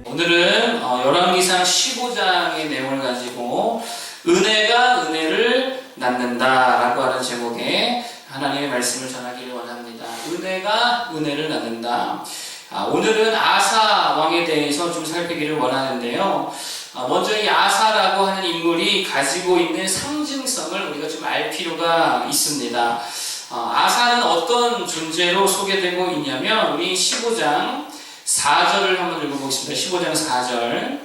오늘은 열왕기상 15장의 내용을 가지고 은혜가 은혜를 낳는다라고 하는 제목의 하나님의 말씀을 전하기를 원합니다. 은혜가 은혜를 낳는다. 오늘은 아사 왕에 대해서 좀 살피기를 원하는데요. 먼저 이 아사라고 하는 인물이 가지고 있는 상징성을 우리가 좀 알 필요가 있습니다. 아사는 어떤 존재로 소개되고 있냐면 우리 15장 4절을 한번 읽어보겠습니다. 15장 4절.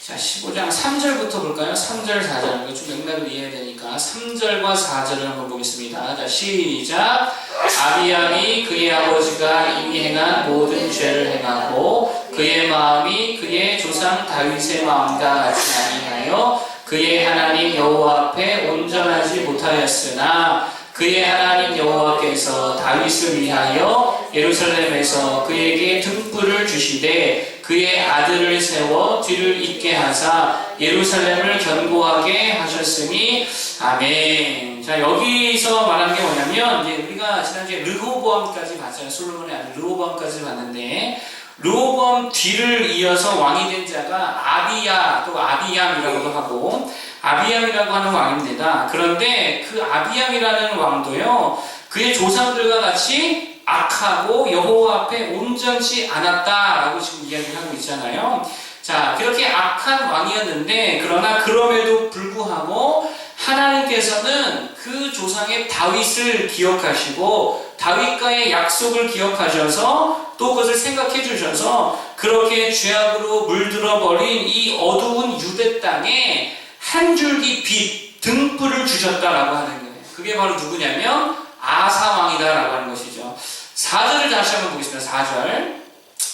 자, 15장 3절부터 볼까요? 3절, 4절. 좀 맥락을 이해해야 되니까 3절과 4절을 한번 보겠습니다. 자, 시작. 아비암이 그의 아버지가 이미 행한 모든 죄를 행하고 그의 마음이 그의 조상 다윗의 마음과 같이 아니하여 그의 하나님 여호와 앞에 온전하지 못하였으나 그의 하나님 여호와께서 다윗을 위하여 예루살렘에서 그에게 등불을 주시되 그의 아들을 세워 뒤를 잇게 하사 예루살렘을 견고하게 하셨으니 아멘. 자, 여기서 말하는 게 뭐냐면 이제 우리가 지난주에 르호보암까지 봤잖아요. 솔로몬의 아들 르호보암까지 봤는데 르호보암 뒤를 이어서 왕이 된 자가 아비야 또 아비암이라고도 하고 아비암이라고 하는 왕입니다. 그런데 그 아비암이라는 왕도요, 그의 조상들과 같이 악하고 여호와 앞에 온전치 않았다라고 지금 이야기를 하고 있잖아요. 자, 그렇게 악한 왕이었는데 그러나 그럼에도 불구하고 하나님께서는 그 조상의 다윗을 기억하시고 다윗과의 약속을 기억하셔서 또 그것을 생각해 주셔서 그렇게 죄악으로 물들어 버린 이 어두운 유대 땅에 한 줄기 빛, 등불을 주셨다라고 하는 거예요. 그게 바로 누구냐면 아사왕이다라고 하는 것이죠. 4절을 다시 한번 보겠습니다. 4절.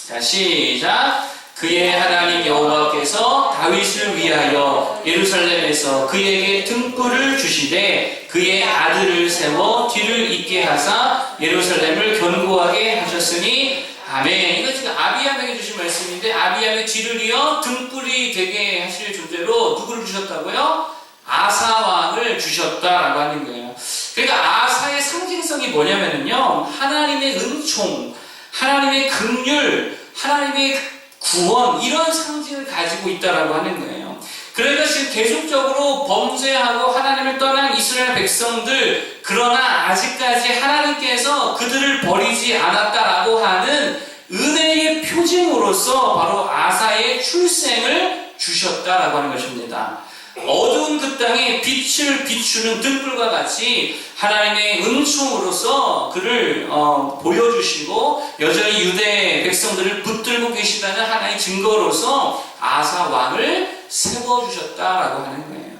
자, 시작. 그의 하나님 여호와께서 다윗을 위하여 예루살렘에서 그에게 등불을 주시되 그의 아들을 세워 뒤를 잇게 하사 예루살렘을 견고하게 하셨으니 아멘. 이거 지금 아비암에게 주신 말씀인데 아비암의 뒤를 이어 등불이 되게 하실 존재로 누구를 주셨다고요? 아사왕을 주셨다라고 하는 거예요. 그러니까 아사의 상징성이 뭐냐면요, 하나님의 은총, 하나님의 긍휼, 하나님의 구원, 이런 상징을 가지고 있다라고 하는 거예요. 그러니까 지금 계속적으로 범죄하고 하나님을 떠난 이스라엘 백성들, 그러나 아직까지 하나님께서 그들을 버리지 않았다라고 하는 은혜의 표징으로서 바로 아사의 출생을 주셨다라고 하는 것입니다. 어두운 그 땅에 빛을 비추는 등불과 같이 하나님의 은총으로서 그를 보여주시고 여전히 유대 백성들을 붙들고 계시다는 하나의 증거로서 아사 왕을 세워주셨다라고 하는 거예요.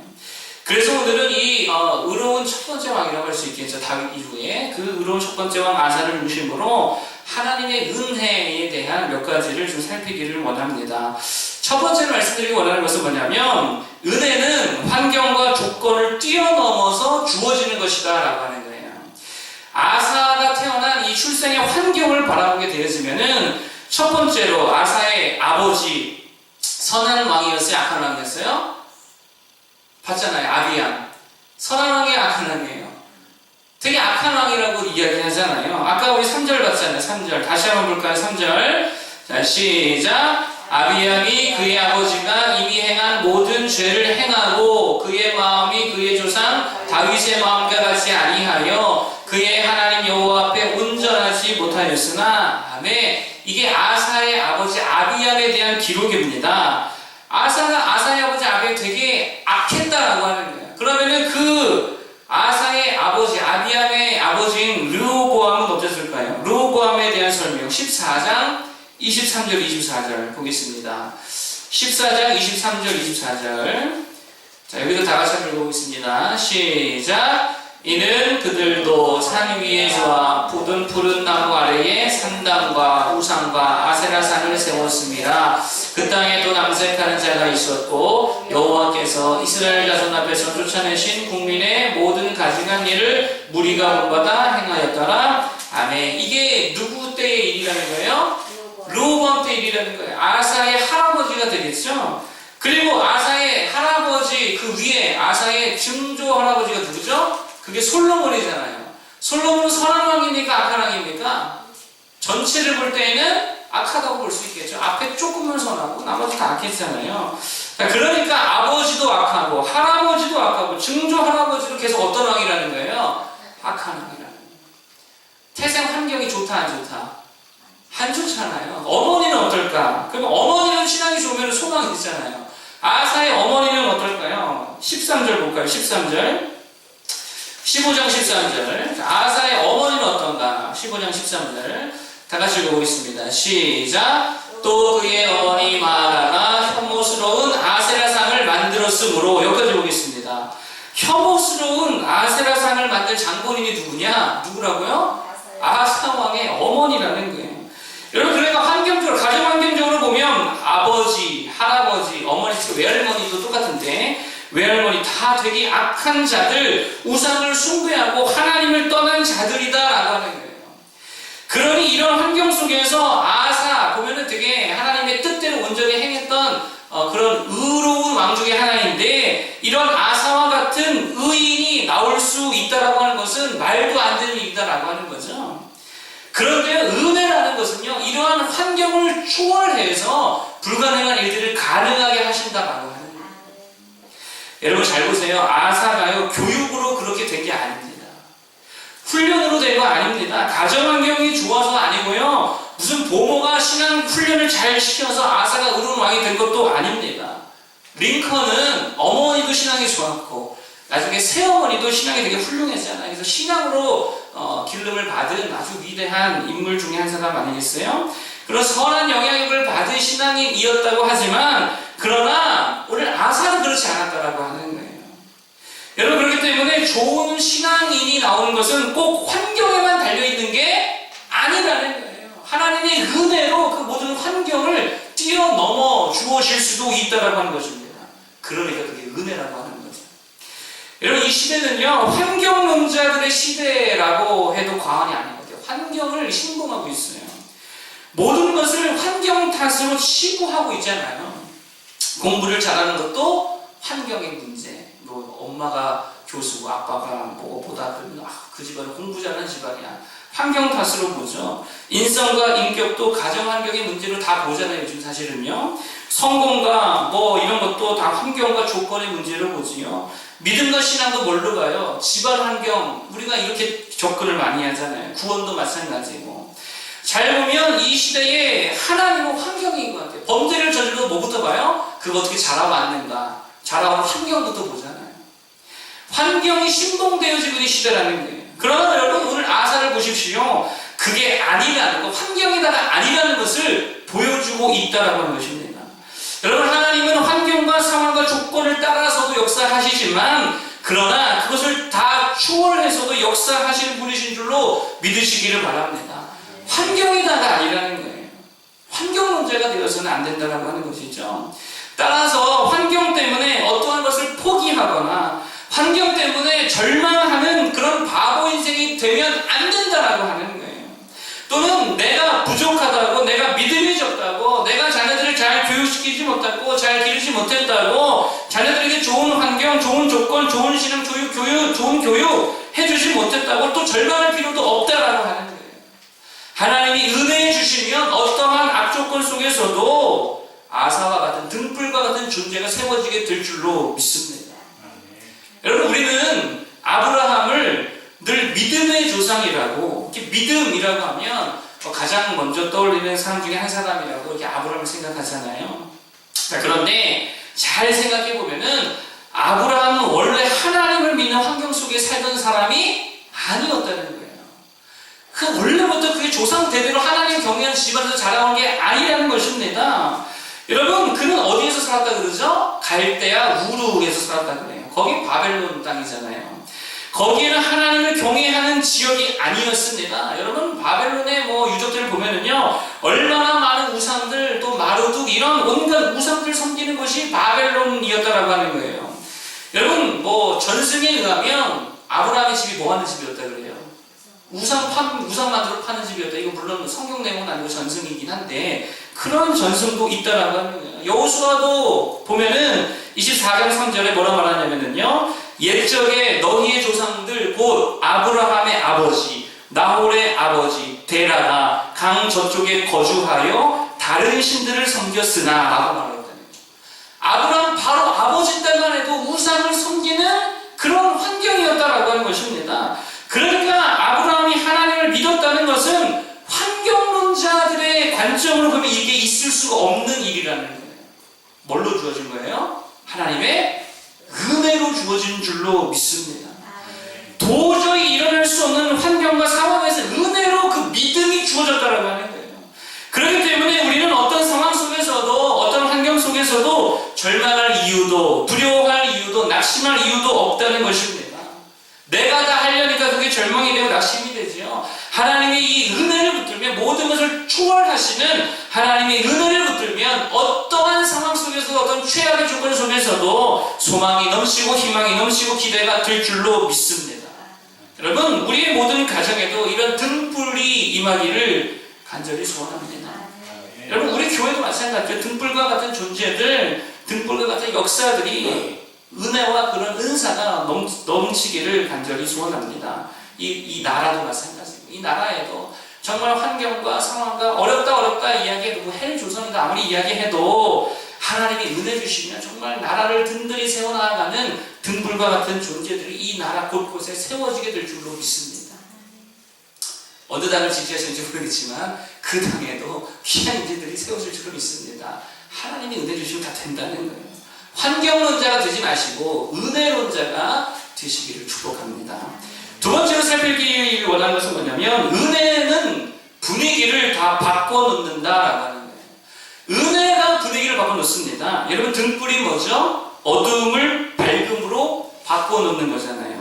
그래서 오늘은 이 의로운 첫 번째 왕이라고 할 수 있겠죠. 다윗 이후에 그 의로운 첫 번째 왕 아사를 중심으로 하나님의 은혜에 대한 몇 가지를 좀 살피기를 원합니다. 첫 번째로 말씀드리기 원하는 것은 뭐냐면 은혜는 환경과 조건을 뛰어넘어서 주어지는 것이다 라고 하는 거예요. 아사가 태어난 이 출생의 환경을 바라보게 되어지면은 첫 번째로 아사의 아버지 선한 왕이었어요? 악한 왕이었어요? 봤잖아요. 아비암. 선한 왕이 악한 왕이에요. 되게 악한 왕이라고 이야기하잖아요. 아까 우리 3절 봤잖아요. 3절. 다시 한번 볼까요? 3절. 자, 시작. 아비암이 그의 아버지가 이미 행한 모든 죄를 행하고 그의 마음이 그의 조상 다윗의 마음과 같이 아니하여 그의 하나님 여호와 앞에 온전하지 못하였으나 아멘. 이게 아사의 아버지 아비암에 대한 기록입니다. 아사의 아버지 아비암이 되게 악했다라고 하는 거예요. 그러면은 그 아사의 아버지 아비암의 아버지인 르호보암은 어땠을까요? 르호보암에 대한 설명 14장 23절, 24절 보겠습니다. 14장 23절, 24절. 자, 여기도 다 같이 한번 읽어보겠습니다. 시작. 이는 그들도 산 위에 좋아 푸른 푸른 나무 아래에 산당과 우상과 아세라산을 세웠습니다. 그 땅에도 남색하는 자가 있었고 여호와께서 이스라엘 자손 앞에서 쫓아내신 국민의 모든 가증한 일을 무리가 본받아 행하였더라. 아멘. 이게 누구 때의 일이라는 거예요? 르호보암 때 일이라는 거예요. 아사의 할아버지가 되겠죠. 그리고 아사의 할아버지 그 위에 아사의 증조 할아버지가 누구죠? 그게 솔로몬이잖아요. 솔로몬은 선한 왕입니까? 악한 왕입니까? 전체를 볼 때에는 악하다고 볼 수 있겠죠. 앞에 조금은 선하고 나머지 다 악했잖아요. 그러니까 아버지도 악하고 할아버지도 악하고 증조 할아버지도 계속 어떤 왕이라는 거예요? 악한 왕이라는 거예요. 태생 환경이 좋다 안 좋다? 안 좋잖아요. 어머니는 어떨까? 그러면 어머니는 신앙이 좋으면 소망이 있잖아요. 아사의 어머니는 어떨까요? 13절 볼까요? 13절 15장 13절 아사의 어머니는 어떤가? 15장 13절 다 같이 읽어보겠습니다. 시작. 또 그의 어머니 마라가 혐오스러운 아세라상을 만들었으므로 여기까지 보겠습니다. 혐오스러운 아세라상을 만든 장본인이 누구냐? 누구라고요? 아사 왕의 어머니라는 거예요. 여러분 그러니까 환경적으로 가정 환경적으로 보면 아버지, 할아버지, 어머니, 외할머니도 똑같은데 외할머니 다 되게 악한 자들, 우상을 숭배하고 하나님을 떠난 자들이다라고 하는 거예요. 그러니 이런 환경 속에서 아사 보면은 되게 하나님의 뜻대로 온전히 행했던 그런 의로운 왕 중에 하나인데 이런 아사와 같은 의인이 나올 수 있다라고 하는 것은 말도 안 되는 일이다라고 하는 거죠. 그런데 은혜라는 것은요, 이러한 환경을 초월해서 불가능한 일들을 가능하게 하신다라고 하는 거예요. 여러분 잘 보세요. 아사가요, 교육으로 그렇게 된 게 아닙니다. 훈련으로 된 거 아닙니다. 가정 환경이 좋아서 아니고요. 무슨 보모가 신앙 훈련을 잘 시켜서 아사가 의로운 왕이 된 것도 아닙니다. 링컨은 어머니도 신앙이 좋았고 나중에 새어머니도 신앙이 되게 훌륭했잖아요. 그래서 신앙으로 기름을 받은 아주 위대한 인물 중에 한 사람 아니겠어요? 그런 선한 영향력을 받은 신앙인이었다고 하지만 그러나 오늘 아사는 그렇지 않았다라고 하는 거예요. 여러분 그렇기 때문에 좋은 신앙인이 나오는 것은 꼭 환경에만 달려있는 게 아니라는 거예요. 하나님의 은혜로 그 모든 환경을 뛰어넘어 주어질 수도 있다라고 하는 것입니다. 그러니까 그게 은혜라고 하는 거죠. 여러분 이 시대는요 환경론자들의 시대라고 해도 과언이 아닌 것 같아요. 환경을 신봉하고 있어요. 모든 것을 환경 탓으로 치부하고 있잖아요. 공부를 잘하는 것도 환경의 문제. 뭐 엄마가 교수고 아빠가 뭐보다 그러면 그 집안은 공부 잘하는 집안이야. 환경 탓으로 보죠. 인성과 인격도 가정 환경의 문제로 다 보잖아요. 요즘 사실은요. 성공과 뭐 이런 것도 다 환경과 조건의 문제로 보지요. 믿음과 신앙도 뭘로 가요? 집안 환경. 우리가 이렇게 접근을 많이 하잖아요. 구원도 마찬가지고. 잘 보면 이 시대에 하나님은 환경인 것 같아요. 범죄를 저질러도 뭐부터 봐요? 그거 어떻게 자라왔는가. 자라온 환경부터 보잖아요. 환경이 신봉되어지고 있는 시대라는 거예요. 그러나 여러분 오늘 아사를 보십시오. 그게 아니라는 것, 환경이다가 아니라는 것을 보여주고 있다라고 하는 것입니다. 여러분 하나님은 환경과 상황과 조건을 따라서도 역사하시지만 그러나 그것을 다 추월해서도 역사하시는 분이신 줄로 믿으시기를 바랍니다. 환경이다가 아니라는 거예요. 환경론자가 되어서는 안 된다라고 하는 것이죠. 따라서 환경 때문에 어떠한 것을 포기하거나 환경 때문에 절망하는 그런 바보 인생이 되면 안 된다라고 하는 거예요. 또는 내가 부족하다고, 내가 믿음이 적다고, 내가 자녀들을 잘 교육시키지 못했고, 잘 기르지 못했다고, 자녀들에게 좋은 환경, 좋은 조건, 좋은 신앙, 좋은 교육 해주지 못했다고 또 절망할 필요도 없다라고 하는 거예요. 하나님이 은혜해 주시면 어떠한 악조건 속에서도 아사와 같은 등불과 같은 존재가 세워지게 될 줄로 믿습니다. 여러분 우리는 아브라함을 늘 믿음의 조상이라고, 이렇게 믿음이라고 하면 가장 먼저 떠올리는 사람 중에 한 사람이라고 이렇게 아브라함을 생각하잖아요. 자, 그런데 잘 생각해 보면은 아브라함은 원래 하나님을 믿는 환경 속에 살던 사람이 아니었다는 거예요. 그 원래부터 그게 조상 대대로 하나님 경외하는 집안에서 자라온 게 아니라는 것입니다. 여러분 그는 어디에서 살았다 그러죠? 갈대아 우르에서 살았다 그래요. 거기 바벨론 땅이잖아요. 거기에는 하나님을 경외하는 지역이 아니었습니다. 여러분 바벨론의 유적들을 보면은요 얼마나 많은 우상들 또 마르둑 이런 온갖 우상들 섬기는 것이 바벨론이었다라고 하는 거예요. 여러분 전승에 의하면 아브라함의 집이 뭐 하는 집이었다 그래요? 우상 만들어 파는 집이었다. 이거 물론 성경 내용은 아니고 전승이긴 한데 그런 전승도 있다라고 하는 거예요. 여호수아도 보면은 24장 3절에 뭐라 말하냐면은요 옛적에 너희의 조상들 곧 아브라함의 아버지, 나홀의 아버지 데라가 강 저쪽에 거주하여 다른 신들을 섬겼으나 라고 말했다는 거죠. 아브라함 바로 아버지 때만 해도 우상을 섬기는 그런 환경이었다라고 하는 것입니다. 그러니까 아브라함이 하나님을 믿었다는 것은 환경론자들의 관점으로 보면 이게 있을 수가 없는 일이라는 거예요. 뭘로 주어진 거예요? 하나님의 은혜로 주어진 줄로 믿습니다. 도저히 일어날 수 없는 환경과 상황에서 은혜로 그 믿음이 주어졌다라고 하는 거예요. 그렇기 때문에 우리는 어떤 상황 속에서도, 어떤 환경 속에서도 절망할 이유도, 두려워할 이유도, 낙심할 이유도 없다는 것입니다. 내가 다 하려니까 그게 절망이 되고 낙심이 되지요. 하나님의 이 은혜를 붙들면, 모든 것을 초월하시는 하나님의 은혜를 붙들면 어떠한 상황 속에서도, 어떤 최악의 조건 속에서도 소망이 넘치고 희망이 넘치고 기대가 될 줄로 믿습니다. 여러분, 우리의 모든 가정에도 이런 등불이 임하기를 간절히 소원합니다. 여러분, 우리 교회도 마찬가지예요. 등불과 같은 존재들, 등불과 같은 역사들이 은혜와 그런 은사가 넘치기를 간절히 소원합니다. 이 나라도 마찬가지입니다. 이 나라에도 정말 환경과 상황과 어렵다 이야기해도, 뭐 헬조선이다 아무리 이야기해도 하나님이 은혜 주시면 정말 나라를 든든히 세워나가는 등불과 같은 존재들이 이 나라 곳곳에 세워지게 될 줄로 믿습니다. 어느 당을 지지하시는지 모르겠지만 그 당에도 귀한 인재들이 세워질 줄로 믿습니다. 하나님이 은혜 주시면 다 된다는 거예요. 환경론자가 되지 마시고 은혜론자가 되시기를 축복합니다. 두 번째로 살피기 원하는 것은 뭐냐면, 은혜는 분위기를 다 바꿔놓는다라고 하는 거예요. 은혜가 분위기를 바꿔놓습니다. 여러분, 등불이 뭐죠? 어두움을 밝음으로 바꿔놓는 거잖아요.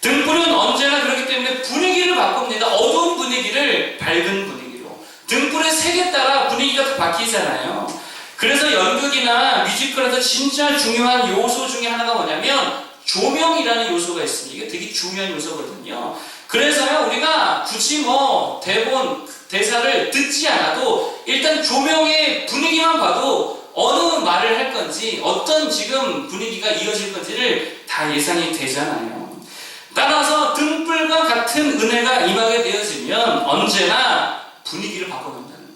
등불은 언제나 그렇기 때문에 분위기를 바꿉니다. 어두운 분위기를 밝은 분위기로. 등불의 색에 따라 분위기가 바뀌잖아요. 그래서 연극이나 뮤지컬에서 진짜 중요한 요소 중에 하나가 뭐냐면 조명이라는 요소가 있습니다. 이게 되게 중요한 요소거든요. 그래서요, 우리가 굳이 뭐 대본, 대사를 듣지 않아도 일단 조명의 분위기만 봐도 어느 말을 할 건지, 어떤 지금 분위기가 이어질 건지를 다 예상이 되잖아요. 따라서 등불과 같은 은혜가 임하게 되어지면 언제나 분위기를 바꿔놓는다는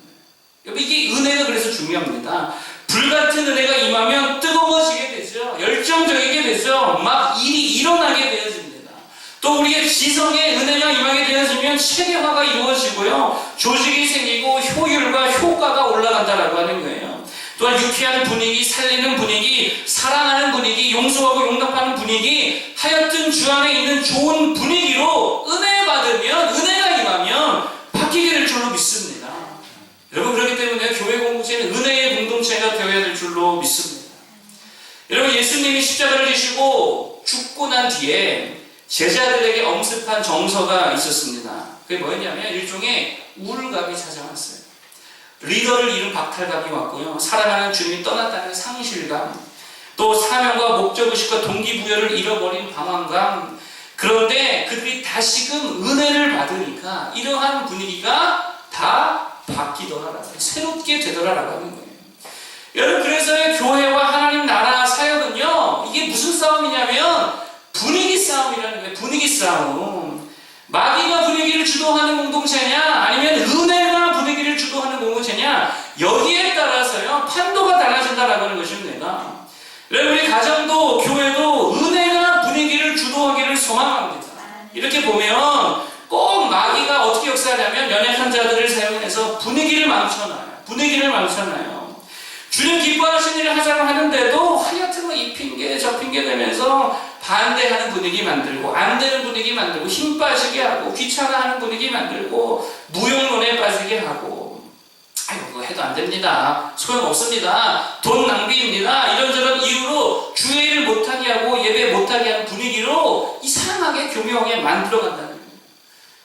거예요. 이게 은혜가 그래서 중요합니다. 불같은 은혜가 임하면 뜨거워지게 되죠. 열정적이게 되죠. 막 일이 일어나게 되어집니다. 또 우리의 지성의 은혜가 임하게 되어지면 체계화가 이루어지고요. 조직이 생기고 효율과 효과가 올라간다라고 하는 거예요. 또한 유쾌한 분위기, 살리는 분위기, 사랑하는 분위기, 용서하고 용납하는 분위기, 하여튼 주 안에 있는 좋은 분위기로 은혜 받으면, 은혜가 임하면 바뀌게 될 줄로 믿습니다. 여러분, 그렇기 때문에 교회 공동체는 은혜의 공동체가 되어야 될 줄로 믿습니다. 여러분, 예수님이 십자가를 지시고 죽고 난 뒤에 제자들에게 엄습한 정서가 있었습니다. 그게 뭐였냐면 일종의 우울감이 찾아왔어요. 리더를 잃은 박탈감이 왔고요. 사랑하는 주님이 떠났다는 상실감, 또 사명과 목적의식과 동기부여를 잃어버린 방황감. 그런데 그들이 다시금 은혜를 받으니까 이러한 분위기가 다 바뀌더라라고, 새롭게 되더라라고 하는 거예요. 여러분, 그래서 교회와 하나님 나라 사역은요, 이게 무슨 싸움이냐면 분위기 싸움이라는 거예요. 분위기 싸움. 마귀가 분위기를 주도하는 공동체냐, 아니면 은혜가 분위기를 주도하는 공동체냐, 여기에 따라서요 판도가 달라진다라고 하는 것입니다. 여러분, 우리 가정도 교회도 은혜가 분위기를 주도하기를 소망합니다. 이렇게 보면 꼭 마귀가 어떻게 역사하냐면 연약한 자들을 사용해서 분위기를 망쳐놔요. 분위기를 망쳐놔요. 주님 기뻐하신 일을 하자고 하는데도 하여튼 이 핑계 저 핑계 대면서 반대하는 분위기 만들고, 안 되는 분위기 만들고, 힘 빠지게 하고, 귀찮아하는 분위기 만들고, 무용론에 빠지게 하고, 아이고 그거 해도 안 됩니다, 소용없습니다, 돈 낭비입니다, 이런저런 이유로 주의를 못하게 하고 예배 못하게 하는 분위기로 이상하게 교묘하게 만들어간다는 거예요.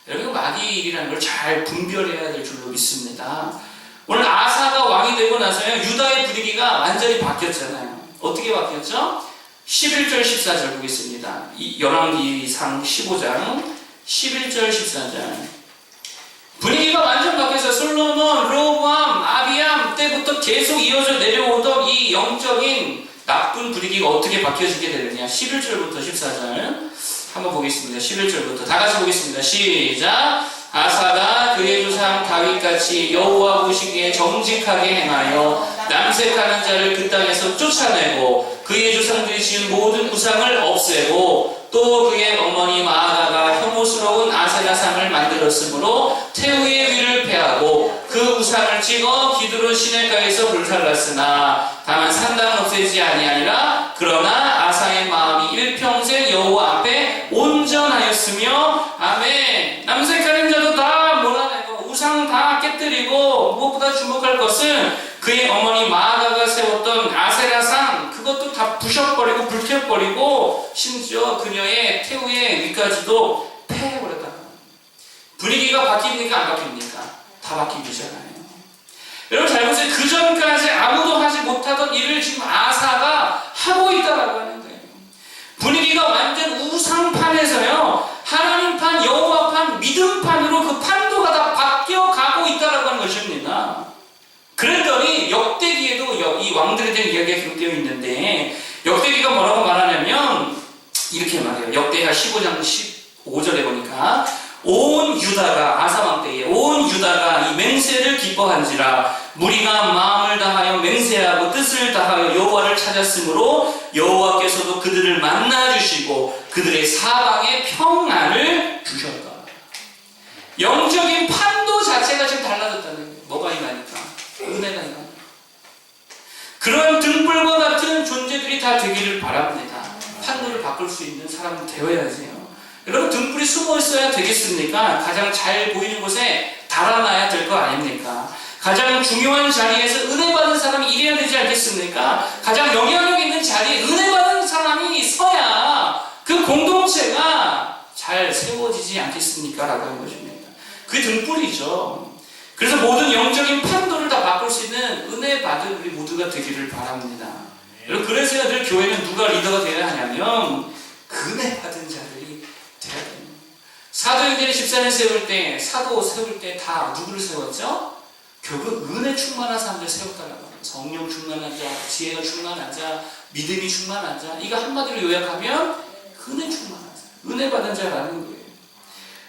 여러분, 마귀 일이라는 걸 잘 분별해야 될 줄로 믿습니다. 오늘 아사가 왕이 되고 나서요 유다의 분위기가 완전히 바뀌었잖아요. 어떻게 바뀌었죠? 11절 14절 보겠습니다. 열왕기상 15장 11절 14절. 분위기가 완전 바뀌어서 솔로몬, 르호보암, 아비암 때부터 계속 이어져 내려오던 이 영적인 나쁜 분위기가 어떻게 바뀌어지게 되느냐. 11절부터 14절 한번 보겠습니다. 11절부터 다 같이 보겠습니다. 시작. 아사가 그의 조상 다윗같이 여호와 보시기에 정직하게 행하여 남색하는 자를 그 땅에서 쫓아내고 그의 조상들이 지은 모든 우상을 없애고 또 그의 어머니 마아가가 혐오스러운 아세라상을 만들었으므로 태우의 위를 패하고 그 우상을 찍어 기드론 시내가에서 불살랐으나 다만 산당은 없애지 아니하니라. 그러나 아사의 마음이 일평생 여호와 앞에 온전하였으며 아멘. 남색하는 자도 다 몰아내고 우상 다 깨뜨리고 무엇보다 주목할 것은 그의 어머니 마아가가 세웠던 아세라상 그것도 다 부셔버리고 불태워버리고 심지어 그녀의 태우의 위까지도 패해버렸다. 분위기가 바뀝니까 안 바뀝니까? 다 바뀌잖아요. 여러분 잘 보세요. 그 전까지 아무도 하지 못하던 일을 지금 아사가 하고 있다라고 하는 거예요. 분위기가 완전 우상판에서요 하나님판, 여호와판, 믿음판으로 그 판도가 다 바뀌어가고 있다라고 하는 것입니다. 그랬더니 역대기에도 이 왕들에 대한 이야기가 기록되어 있는데 역대기가 뭐라고 말하냐면 이렇게 말해요. 역대하 15장 15절에 보니까 온 유다가 아사왕 때에 온 유다가 이 맹세를 기뻐한지라 무리가 마음을 다하여 맹세하고 뜻을 다하여 여호와를 찾았으므로 여호와께서도 그들을 만나주시고 그들의 사방에 평안을 주셨다. 영적인 판도 자체가 지금 달라졌다는 거예요. 뭐가 임하니까? 은혜가 임하니까. 그런 등불과 같은 존재들이 다 되기를 바랍니다. 판도를 바꿀 수 있는 사람은 되어야지요. 여러분 등불이 숨어 있어야 되겠습니까? 가장 잘 보이는 곳에 달아놔야 될 거 아닙니까? 가장 중요한 자리에서 은혜 받은 사람이 일해야 되지 않겠습니까? 가장 영향력 있는 자리에 은혜 받은 사람이 서야 그 공동체가 잘 세워지지 않겠습니까? 라고 하는 것입니다. 그게 등불이죠. 그래서 모든 영적인 판도를 다 바꿀 수 있는 은혜 받은 우리 모두가 되기를 바랍니다. 여러분 그래서 늘 교회는 누가 리더가 되어야 하냐면 은혜 받은 자들이 돼야 됩니다. 사도행전의 집사를 세울 때, 사도 세울 때 다 누구를 세웠죠? 결국 은혜 충만한 사람들 세웠다라고 합니다. 성령 충만한 자, 지혜가 충만한 자, 믿음이 충만한 자. 이거 한마디로 요약하면 은혜 충만한 자, 은혜 받은 자라는 거예요.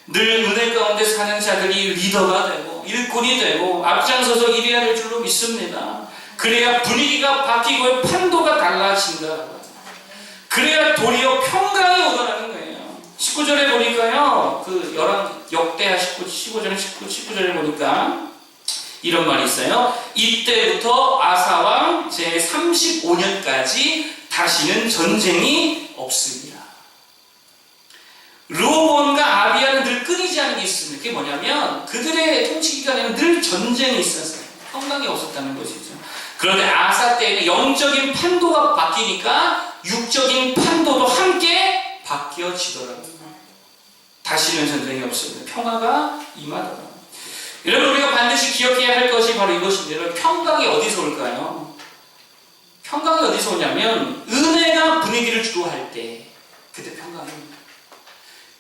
늘 은혜 가운데 사는 자들이 리더가 되고 일꾼이 되고 앞장서서 일해야 될 줄로 믿습니다. 그래야 분위기가 바뀌고 판도가 달라진다라고 합니다. 그래야 도리어 평강이 오더라는 거예요. 19절에 보니까요, 역대하 15장 19절에 보니까 이런 말이 있어요. 이때부터 아사왕 제35년까지 다시는 전쟁이 없습니다. 르호보암과 아비야는 늘 끊이지 않는 게 있습니다. 그게 뭐냐면 그들의 통치 기간에는 늘 전쟁이 있었어요. 평강이 없었다는 것이죠. 그런데 아사 때에는 영적인 판도가 바뀌니까 육적인 판도도 함께 바뀌어지더라고요. 다시는 전쟁이 없습니다. 평화가 임하더라고요. 여러분 우리가 반드시 기억해야 할 것이 바로 이것입니다. 평강이 어디서 올까요? 평강이 어디서 오냐면 은혜가 분위기를 주도할 때 그때 평강입니다.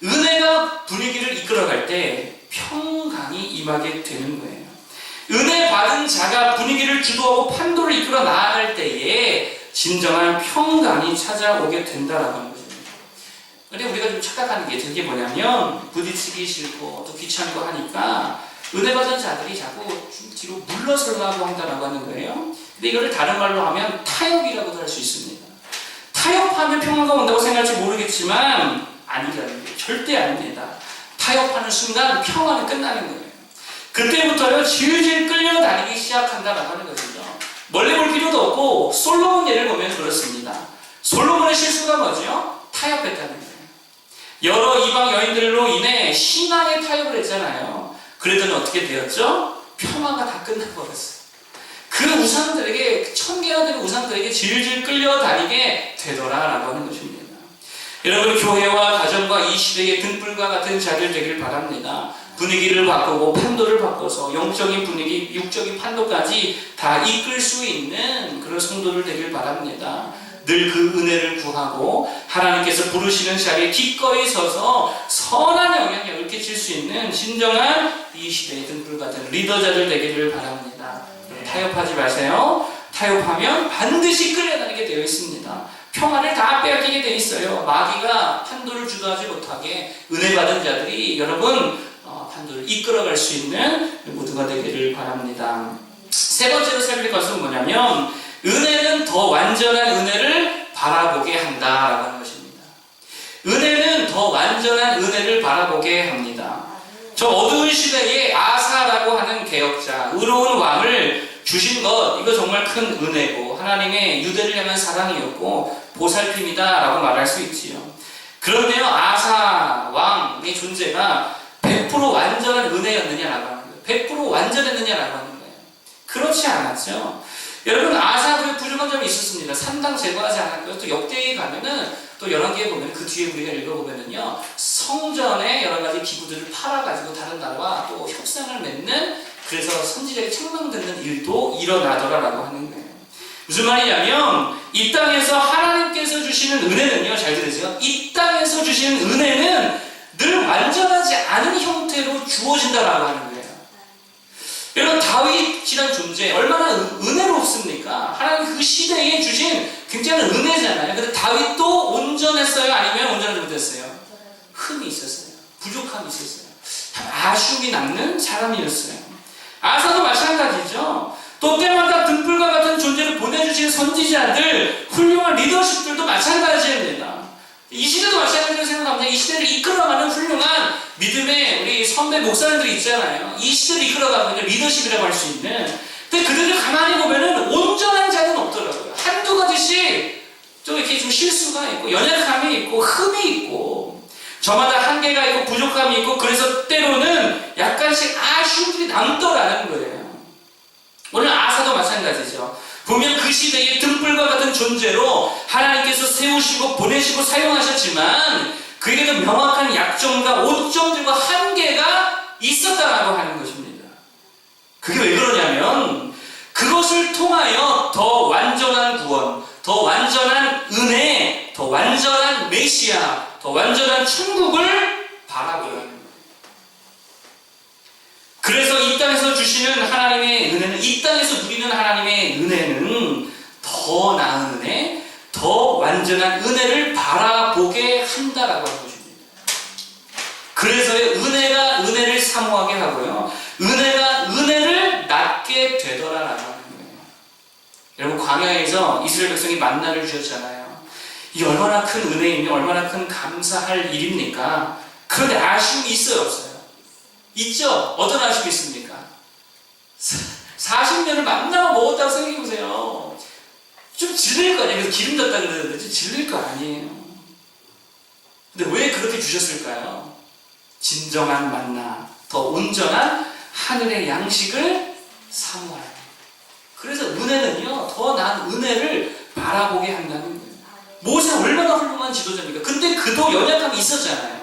은혜가 분위기를 이끌어갈 때 평강이 임하게 되는 거예요. 은혜 받은 자가 분위기를 주도하고 판도를 이끌어 나아갈 때에 진정한 평강이 찾아오게 된다라고 하는 것입니다. 그런데 우리가 좀 착각하는 게 되게 뭐냐면 부딪히기 싫고 또 귀찮고 하니까 은혜 받은 자들이 자꾸 좀 뒤로 물러서려고 한다라고 하는 거예요. 근데 이거를 다른 말로 하면 타협이라고도 할 수 있습니다. 타협하면 평화가 온다고 생각할지 모르겠지만 아니라는 게 절대 아닙니다. 타협하는 순간 평화는 끝나는 거예요. 그때부터는 질질 끌려다니기 시작한다라고 하는 것이죠. 멀리 볼 필요도 없고 솔로몬 예를 보면 그렇습니다. 솔로몬의 실수가 뭐죠? 타협했다는 거예요. 여러 이방 여인들로 인해 신앙에 타협을 했잖아요. 그랬더니 어떻게 되었죠? 평화가 다 끝나버렸어요. 그 우상들에게, 천개가 되는 우상들에게 질질 끌려다니게 되더라라고 하는 것입니다. 여러분 교회와 가정과 이 시대의 등불과 같은 자들 되길 바랍니다. 분위기를 바꾸고 판도를 바꿔서 영적인 분위기, 육적인 판도까지 다 이끌 수 있는 그런 성도들 되길 바랍니다. 늘 그 은혜를 구하고 하나님께서 부르시는 자리에 기꺼이 서서 선한 영향력을 끼칠 수 있는 진정한 이 시대의 등불 같은 리더자들 되기를 바랍니다. 타협하지 마세요. 타협하면 반드시 끌려다니게 되어 있습니다. 평안을 다 빼앗기게 되어 있어요. 마귀가 판도를 주도하지 못하게 은혜 받은 자들이 여러분 판도를 이끌어갈 수 있는 모두가 되기를 바랍니다. 세 번째로 살필 것은 뭐냐면 은혜는 더 완전한 은혜를 바라보게 한다라고 하는 것입니다. 은혜는 더 완전한 은혜를 바라보게 합니다. 저 어두운 시대에 아사라고 하는 개혁자, 의로운 왕을 주신 것, 이거 정말 큰 은혜고 하나님의 유대를 향한 사랑이었고 보살핌이다라고 말할 수 있지요. 그런데요, 아사 왕의 존재가 100% 완전한 은혜였느냐라고 하는 거예요. 100% 완전했느냐라고 하는 거예요. 그렇지 않았죠. 여러분, 아사도 부족한 점이 있었습니다. 산당 제거하지 않았고요. 또 역대에 가면은 또 열왕기에 보면 그 뒤에 우리가 읽어보면은요, 성전에 여러 가지 기구들을 팔아가지고 다른 나라와 또 협상을 맺는, 그래서 선지자에게 책망듣는 일도 일어나더라라고 하는 거예요. 무슨 말이냐면 이 땅에서 하나님께서 주시는 은혜는요, 잘 들으세요. 이 땅에서 주시는 은혜는 늘 완전하지 않은 형태로 주어진다라고 하는 거예요. 여러분, 다윗이란 존재 얼마나 은혜롭습니까? 하나님 그 시대에 주신 굉장한 은혜잖아요. 근데 다윗도 온전했어요? 아니면 온전하지 못했어요? 흠이 있었어요. 부족함이 있었어요. 참 아쉬움이 남는 사람이었어요. 아사도 마찬가지죠. 또 때마다 등불과 같은 존재를 보내주신 선지자들, 훌륭한 리더십들도 마찬가지입니다. 이 시대도 마찬가지로 생각합니다. 이 시대를 이끌어가는 훌륭한 믿음의 우리 선배 목사님들이 있잖아요. 이 시대를 이끌어가는 리더십이라고 할 수 있는. 근데 그들을 가만히 보면은 온전한 자는 없더라고요. 한두 가지씩 좀 이렇게 좀 실수가 있고, 연약함이 있고, 흠이 있고, 저마다 한계가 있고, 부족함이 있고, 그래서 때로는 약간씩 아쉬움들이 남더라는 거예요. 오늘 아사도 마찬가지죠. 보면 그 시대의 등불과 같은 존재로 하나님께서 세우시고 보내시고 사용하셨지만 그에게도 명확한 약점과 오점들과 한계가 있었다라고 하는 것입니다. 그게 왜 그러냐면 그것을 통하여 더 완전한 구원, 더 완전한 은혜, 더 완전한 메시아, 더 완전한 천국을 바라보는 거예요. 그래서 이 땅에서 주시는 하나님의 은혜는, 이 땅에서 누리는 하나님의 은혜는 더 나은 은혜, 더 완전한 은혜를 바라보게 한다라고 하는 것입니다. 그래서 은혜가 은혜를 사모하게 하고요, 은혜가 은혜를 낳게 되더라라고 하는 거예요. 여러분, 광야에서 이스라엘 백성이 만나를 주셨잖아요. 이 얼마나 큰 은혜이며 얼마나 큰 감사할 일입니까? 그런데 아쉬움이 있어요, 없어요? 있죠? 어떤 아쉬움이 있습니까? 40년을 만나고 먹었다고 생각해보세요. 좀 질릴 거 아니에요? 그래서 기름 졌다 그러는데 좀 질릴 거 아니에요. 근데 왜 그렇게 주셨을까요? 진정한 만나, 더 온전한 하늘의 양식을 사모하라. 그래서 은혜는요, 더 나은 은혜를 바라보게 한다는 거예요. 모세 얼마나 훌륭한 지도자입니까? 근데 그도 연약함이 있었잖아요.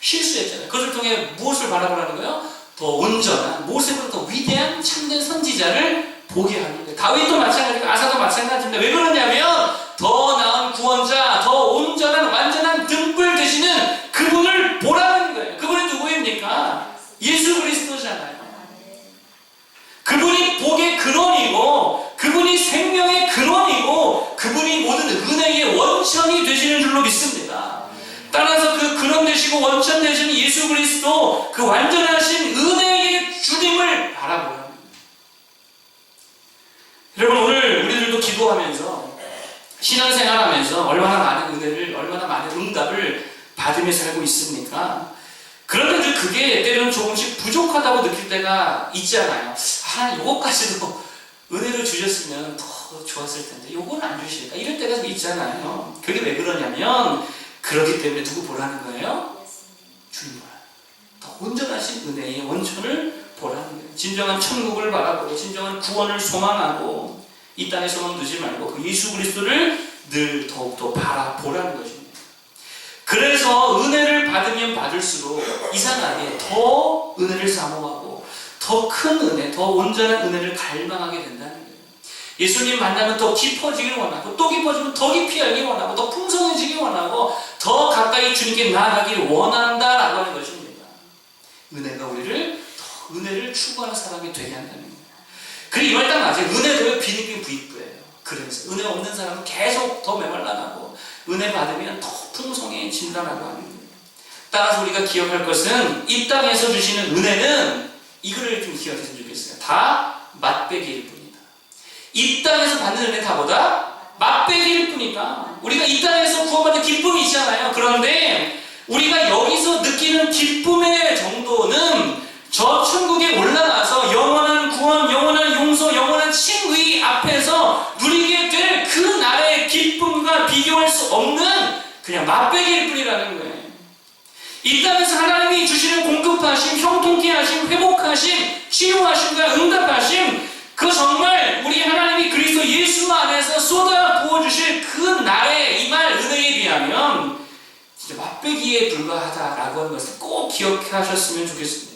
실수했잖아요. 그것을 통해 무엇을 바라보라는 거예요? 더 온전한, 모세보다 더 위대한 참된 선지자를 보게 하는 거예요. 다윗도 마찬가지고 아사도 마찬가지입니다. 왜 그러냐면 더 나은 구원자, 더 온전한 완전한 등불 되시는 그분을 보라는 거예요. 그분이 누구입니까? 예수 그리스도잖아요. 그분이 복의 근원이고, 그분이 생명의 근원이고, 그분이 모든 은혜의 원천이 되시는 줄로 믿습니다. 따라서 그 근원 되시고 원천 되시는 예수 그리스도, 그 완전하신 은혜의 주님을 바라보는 거예요. 여러분, 오늘 우리들도 기도하면서 신앙생활하면서 얼마나 많은 은혜를, 얼마나 많은 응답을 받으며 살고 있습니까? 그런데 그게 때로는 조금씩 부족하다고 느낄 때가 있잖아요. 요거까지도 은혜를 주셨으면 더 좋았을 텐데 요거는 안 주실까? 이럴 때가 좀 있잖아요. 그게 왜 그러냐면 그렇기 때문에 누구 보라는 거예요? 주님 보라. 더 온전하신 은혜의 원천을 보라는 거예요. 진정한 천국을 바라보고 진정한 구원을 소망하고 이 땅에 소망 두지 말고 그 예수 그리스도를 늘 더욱더 바라보라는 것입니다. 그래서 은혜를 받으면 받을수록 이상하게 더 은혜를 사모하고 더 큰 은혜, 더 온전한 은혜를 갈망하게 된다는 거예요. 예수님 만나면 더 깊어지길 원하고, 또 깊어지면 더 깊이 알길 원하고, 더 풍성해지길 원하고, 더 가까이 주님께 나아가길 원한다라고 하는 것입니다. 은혜가 우리를 더 은혜를 추구하는 사람이 되게 한다는 거예요. 그리고 이 말 딱 맞아요. 은혜도 비니기 부익부예요. 그래서 은혜 없는 사람은 계속 더 메말라나고 은혜 받으면 더 풍성해진다라고 하는 거예요. 따라서 우리가 기억할 것은 이 땅에서 주시는 은혜는 이거를 좀 기억했으면 좋겠어요. 다 맛배기일 뿐이다. 이 땅에서 받는 은혜 다보다 맛배기일 뿐이다. 우리가 이 땅에서 구원받는 기쁨이 있잖아요. 그런데 우리가 여기서 느끼는 기쁨의 정도는 저 천국에 올라가서 영원한 구원, 영원한 용서, 영원한 칭의 앞에서 누리게 될 그 날의 기쁨과 비교할 수 없는 그냥 맛배기일 뿐이라는 거예요. 이 땅에서 하나님이 주시는 공급하심, 형통케 하심, 회복하심, 치유하심과 응답하심, 그 정말 우리 하나님이 그리스도 예수 안에서 쏟아 부어주실 그 날에 임할 은혜에 비하면 진짜 맛배기에 불과하다라고 하는 것을 꼭 기억하셨으면 좋겠습니다.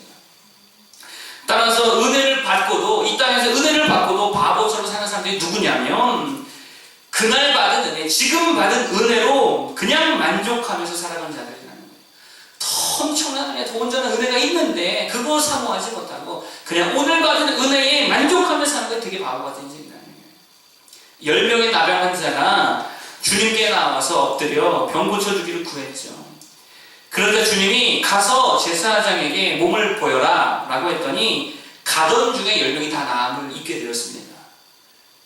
따라서 은혜를 받고도, 이 땅에서 은혜를 받고도 바보처럼 사는 사람들이 누구냐면 그날 받은 은혜, 지금 받은 은혜로 그냥 만족하면서 살아가는 자들이라는 거예요. 더 엄청난 은혜, 더 온전한 은혜가 있는데 그거 사모하지 못하고 그냥 오늘 받은 은혜에 만족하면서 사는 게 되게 바보 같은 인생이라는 거예요. 10명의 나병 환자가 주님께 나와서 엎드려 병 고쳐주기를 구했죠. 그런데 주님이 가서 제사장에게 몸을 보여라 라고 했더니 가던 중에 10명이 다 나음을 입게 되었습니다.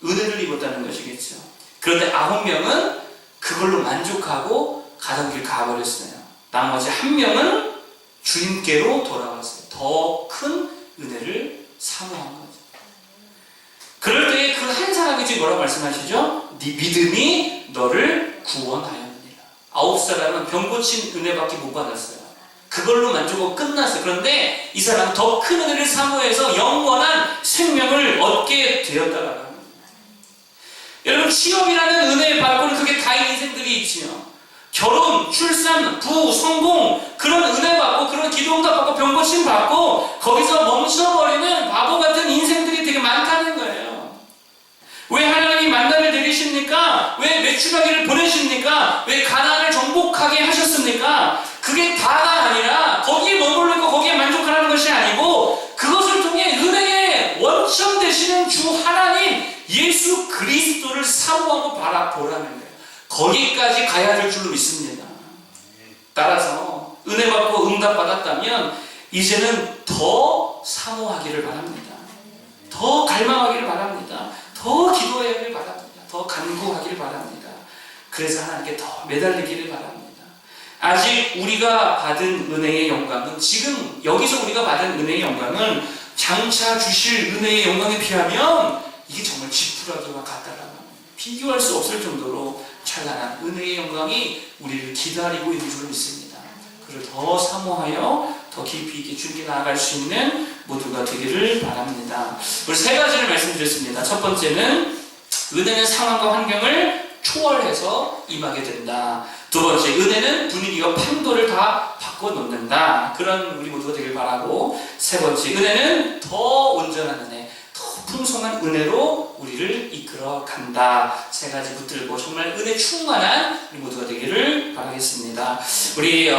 은혜를 입었다는 것이겠죠. 그런데 9명은 그걸로 만족하고 가던 길 가버렸어요. 나머지 1명은 주님께로 돌아왔어요. 더 큰 은혜를 사모한 거죠. 그럴 때에 그 한 사람이 지금 뭐라고 말씀하시죠? 네 믿음이 너를 구원하였느니라. 9사람은 병 고친 은혜밖에 못 받았어요. 그걸로 만족하고 끝났어요. 그런데 이 사람은 더 큰 은혜를 사모해서 영원한 생명을 얻게 되었다라는 겁니다. 여러분, 취업이라는 은혜의 발권은 그게 다인 인생들이 있지요. 결혼, 출산, 부, 성공, 그런 은혜 받고, 그런 기도응답 받고, 병고침 받고, 거기서 멈춰버리는 바보 같은 인생들이 되게 많다는 거예요. 왜 하나님이 만나를 내리십니까? 왜 메추라기를 보내십니까? 왜 가나안을 정복하게 하셨습니까? 그게 다가 아니라 거기에 머물러 있고 거기에 만족하는 것이 아니고 그것을 통해 은혜의 원천 되시는 주 하나님 예수 그리스도를 사모하고 바라보라는 거예요. 거기까지 가야 될 줄로 믿습니다. 따라서 은혜 받고 응답 받았다면 이제는 더 사모하기를 바랍니다. 더 갈망하기를 바랍니다. 더 기도하기를 바랍니다. 더 간구하기를 바랍니다. 그래서 하나님께 더 매달리기를 바랍니다. 아직 우리가 받은 은혜의 영광은, 지금 여기서 우리가 받은 은혜의 영광은 장차 주실 은혜의 영광에 비하면 이게 정말 지푸라기와 같다라는 겁니다. 비교할 수 없을 정도로 찬란한 은혜의 영광이 우리를 기다리고 있는 줄 믿습니다. 그를 더 사모하여 더 깊이 있게 주님께 나아갈 수 있는 모두가 되기를 바랍니다. 우리 세 가지를 말씀드렸습니다. 첫 번째는 은혜는 상황과 환경을 초월해서 임하게 된다. 두 번째, 은혜는 분위기와 판도를 다 바꿔놓는다. 그런 우리 모두가 되길 바라고, 세 번째, 은혜는 더 온전한 은혜, 더 풍성한 은혜로 우리를 이끌어 간다. 세 가지 붙들고 정말 은혜 충만한 우리 모두가 되기를 바라겠습니다. 우리